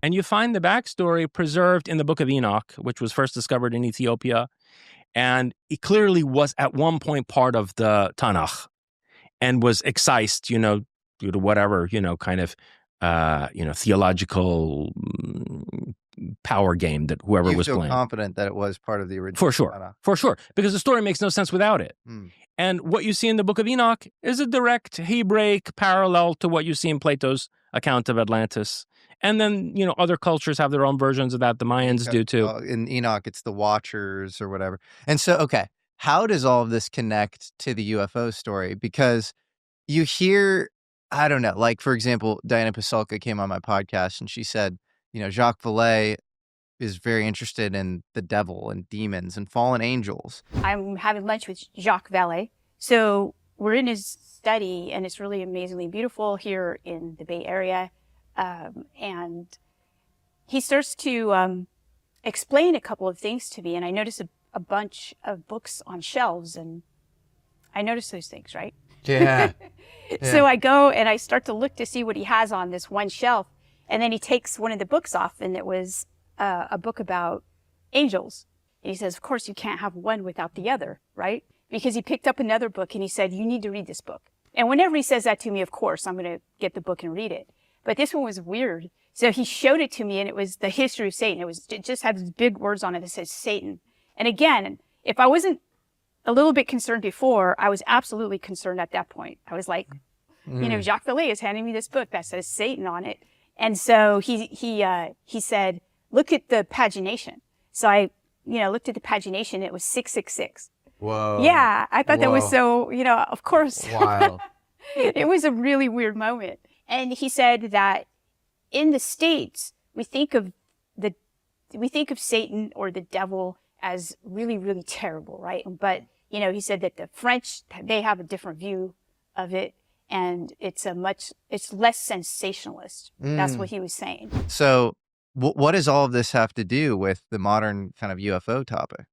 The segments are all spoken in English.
And you find the backstory preserved in the Book of Enoch, which was first discovered in Ethiopia. And it clearly was at one point part of the Tanakh and was excised, due to whatever, kind of, theological power game that whoever You was feel playing. confident that it was part of the original For sure. Tanakh. For sure. Because the story makes no sense without it. Hmm. And what you see in the Book of Enoch is a direct Hebraic parallel to what you see in Plato's account of Atlantis. And then, other cultures have their own versions of that. The Mayans do too. In Enoch, it's the Watchers or whatever. And so, okay, how does all of this connect to the UFO story? Because you hear, I don't know, like, for example, Diana Pasulka came on my podcast and she said, Jacques Vallée is very interested in the devil and demons and fallen angels. I'm having lunch with Jacques Vallée. So we're in his study, and it's really amazingly beautiful here in the Bay Area. And he starts to explain a couple of things to me, and I notice a bunch of books on shelves, and I notice those things, right? Yeah. So I go and I start to look to see what he has on this one shelf, and then he takes one of the books off, and it was a book about angels. And he says, of course, you can't have one without the other, right? Because he picked up another book and he said, you need to read this book. And whenever he says that to me, of course, I'm going to get the book and read it. But this one was weird. So he showed it to me, and it was the history of Satan. It just had these big words on it that says Satan. And again, if I wasn't a little bit concerned before, I was absolutely concerned at that point. I was like, Jacques Vallée is handing me this book that says Satan on it. And so he said, look at the pagination. So I, looked at the pagination. It was 666. Whoa. Yeah, I thought that was so, of course. Wild. It was a really weird moment. And he said that in the States, we think of Satan or the devil as really, really terrible, right? But, he said that the French, they have a different view of it, and it's less sensationalist. That's what he was saying. So what does all of this have to do with the modern kind of UFO topic?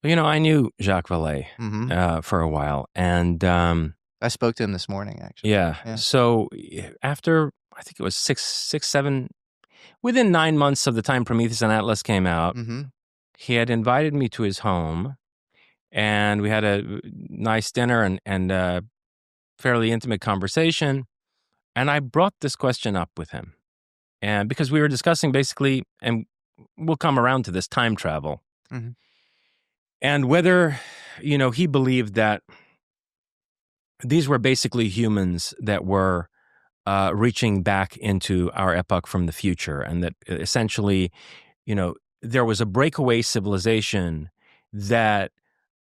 Well, I knew Jacques Vallée for a while, and I spoke to him this morning, actually. Yeah. So after, I think it was 7, within 9 months of the time Prometheus and Atlas came out, he had invited me to his home, and we had a nice dinner and a fairly intimate conversation. And I brought this question up with him, and because we were discussing basically, and we'll come around to this, time travel, and whether, he believed that these were basically humans that were reaching back into our epoch from the future, and that essentially, there was a breakaway civilization that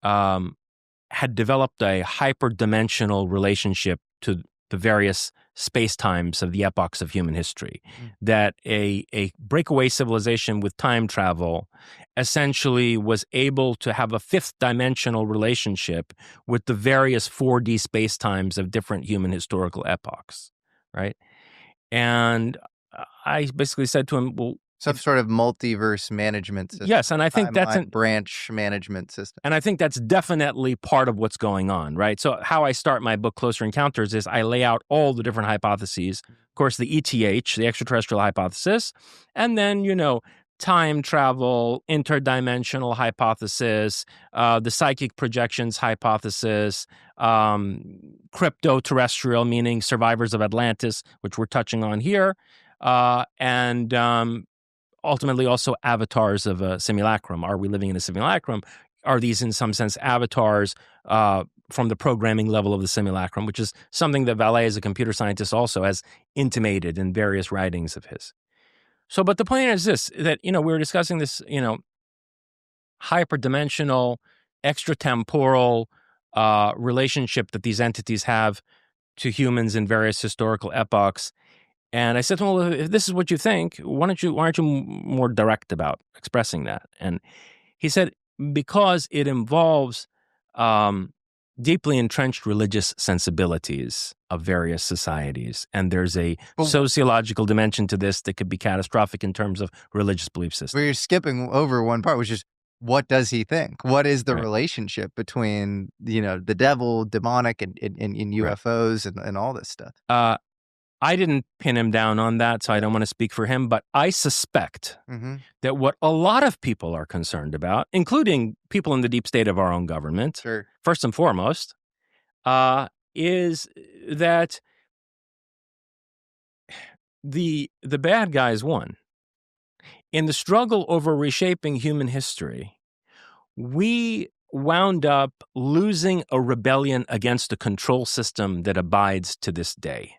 had developed a hyperdimensional relationship to the various space-times of the epochs of human history. That a breakaway civilization with time travel essentially was able to have a fifth dimensional relationship with the various 4D space-times of different human historical epochs, right? And I basically said to him, well, some sort of multiverse management system. Yes, and I think that's a branch management system. And I think that's definitely part of what's going on, right? So how I start my book, Closer Encounters, is I lay out all the different hypotheses. Of course, the ETH, the extraterrestrial hypothesis, and then, time travel, interdimensional hypothesis, the psychic projections hypothesis, crypto-terrestrial, meaning survivors of Atlantis, which we're touching on here, and ultimately also avatars of a simulacrum. Are we living in a simulacrum? Are these in some sense avatars from the programming level of the simulacrum, which is something that Vallée, as a computer scientist, also has intimated in various writings of his. So, but the point is this, that, we were discussing this, hyperdimensional, extratemporal relationship that these entities have to humans in various historical epochs. And I said to him, well, if this is what you think, why aren't you more direct about expressing that? And he said, because it involves deeply entrenched religious sensibilities of various societies. And there's a sociological dimension to this that could be catastrophic in terms of religious belief systems. We're skipping over one part, which is, what does he think? What is the relationship between, the devil, demonic, and UFOs and all this stuff? I didn't pin him down on that, so I don't want to speak for him, but I suspect that what a lot of people are concerned about, including people in the deep state of our own government, first and foremost, is that the bad guys won. In the struggle over reshaping human history, we wound up losing a rebellion against a control system that abides to this day.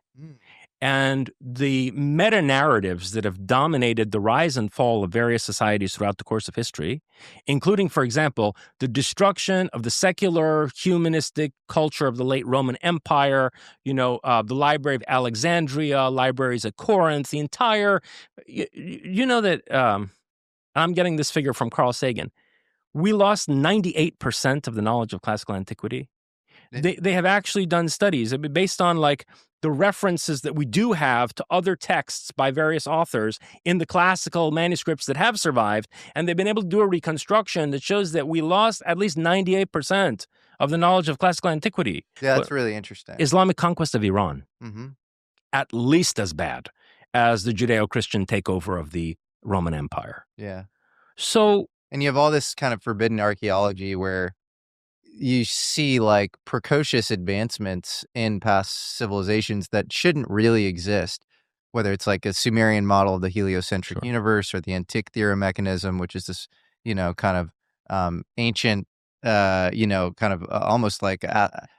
And the meta-narratives that have dominated the rise and fall of various societies throughout the course of history, including, for example, the destruction of the secular humanistic culture of the late Roman Empire, the Library of Alexandria, libraries at Corinth, the entire, that I'm getting this figure from Carl Sagan. We lost 98% of the knowledge of classical antiquity. They have actually done studies based on the references that we do have to other texts by various authors in the classical manuscripts that have survived, and they've been able to do a reconstruction that shows that we lost at least 98% of the knowledge of classical antiquity. Yeah, that's really interesting. Islamic conquest of Iran, at least as bad as the Judeo-Christian takeover of the Roman Empire. Yeah. So, and you have all this kind of forbidden archaeology where you see precocious advancements in past civilizations that shouldn't really exist, whether it's a Sumerian model of the heliocentric universe or the Antikythera mechanism, which is this, kind of ancient, almost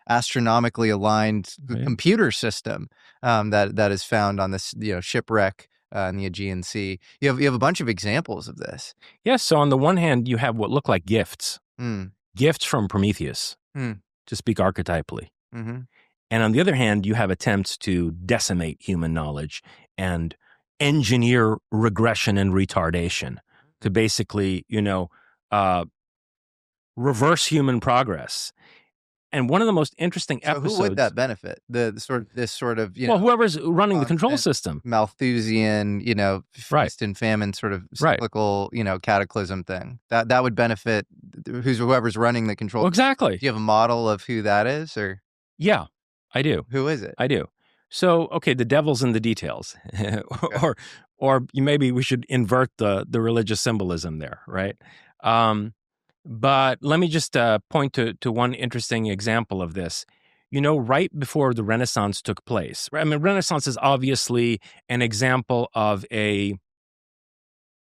astronomically aligned computer system that is found on this, shipwreck in the Aegean Sea. You have a bunch of examples of this. Yes. So on the one hand, you have what look like gifts. Gifts from Prometheus, to speak archetypally. And on the other hand, you have attempts to decimate human knowledge and engineer regression and retardation to basically, reverse human progress. And one of the most interesting episodes. Who would that benefit? This sort of whoever's running the control system, Malthusian, feast and famine sort of cyclical, cataclysm thing. That would benefit whoever's running the control. Exactly. Do you have a model of who that is, or? Yeah, I do. Who is it? I do. So, okay, the devil's in the details, or maybe we should invert the religious symbolism there, right? But let me just point to one interesting example of this. Right before the Renaissance took place, right? I mean, Renaissance is obviously an example of a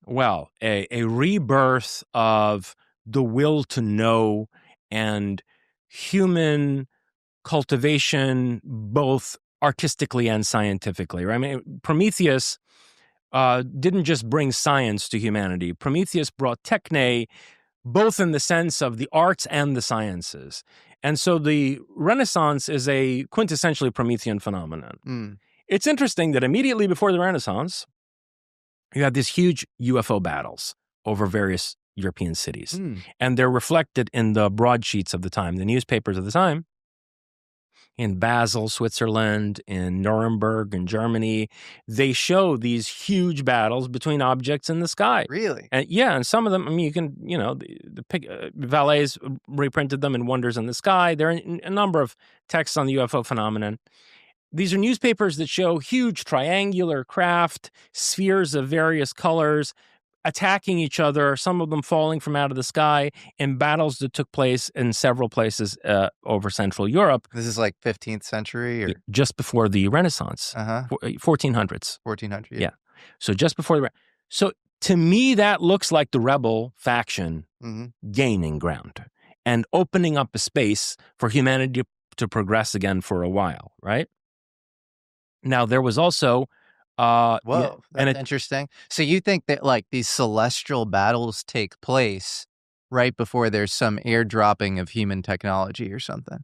rebirth of the will to know and human cultivation, both artistically and scientifically, right? I mean, Prometheus didn't just bring science to humanity. Prometheus brought techne, both in the sense of the arts and the sciences. And so the Renaissance is a quintessentially Promethean phenomenon. It's interesting that immediately before the Renaissance, you had these huge UFO battles over various European cities. And they're reflected in the broadsheets of the time, the newspapers of the time. In Basel, Switzerland, in Nuremberg, in Germany, they show these huge battles between objects in the sky. Really? And some of them, I mean, you can, the Valets reprinted them in Wonders in the Sky. There are a number of texts on the UFO phenomenon. These are newspapers that show huge triangular craft, spheres of various colors, attacking each other, some of them falling from out of the sky in battles that took place in several places over Central Europe. This is 15th century? Or? Just before the Renaissance, 1400s. 1400, yeah. So just before So to me, that looks like the rebel faction gaining ground and opening up a space for humanity to progress again for a while, right? Now, there was also... Whoa, that's interesting. So you think that these celestial battles take place right before there's some airdropping of human technology or something?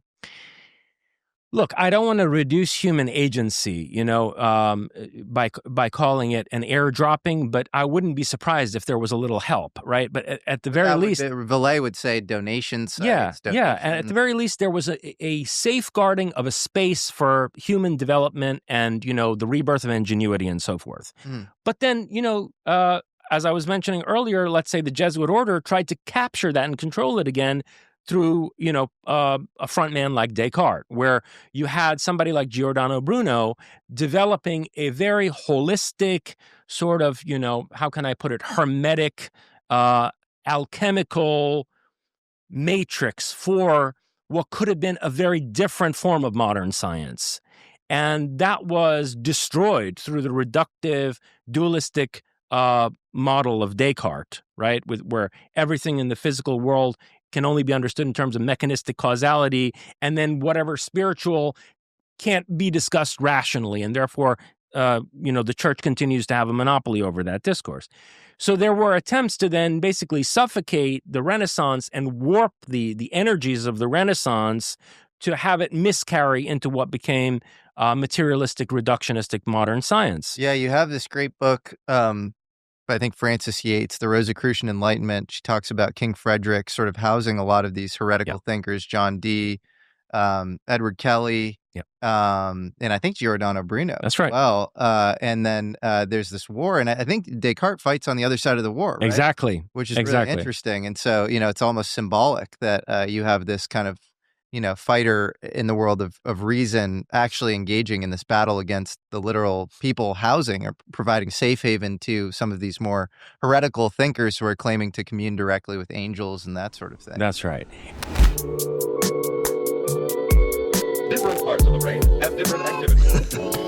Look, I don't want to reduce human agency, by calling it an airdropping, but I wouldn't be surprised if there was a little help, right? But at the very least... Valet would say donation sites. Yeah. And at the very least, there was a safeguarding of a space for human development and, the rebirth of ingenuity and so forth. But then, as I was mentioning earlier, let's say the Jesuit order tried to capture that and control it again through, a front man like Descartes, where you had somebody like Giordano Bruno developing a very holistic sort of, how can I put it, hermetic, alchemical matrix for what could have been a very different form of modern science. And that was destroyed through the reductive, dualistic model of Descartes, right? Where everything in the physical world can only be understood in terms of mechanistic causality, and then whatever spiritual can't be discussed rationally, and therefore, the church continues to have a monopoly over that discourse. So there were attempts to then basically suffocate the Renaissance and warp the energies of the Renaissance to have it miscarry into what became materialistic, reductionistic modern science. Yeah, you have this great book, I think Frances Yates, The Rosicrucian Enlightenment. She talks about King Frederick sort of housing a lot of these heretical thinkers, John Dee, Edward Kelly, and I think Giordano Bruno. That's right. Well, and then there's this war, and I think Descartes fights on the other side of the war, right? Exactly. Which is really interesting. And so, it's almost symbolic that you have this kind of, fighter in the world of reason actually engaging in this battle against the literal people housing or providing safe haven to some of these more heretical thinkers who are claiming to commune directly with angels and that sort of thing. That's right. Different parts of the brain have different activities.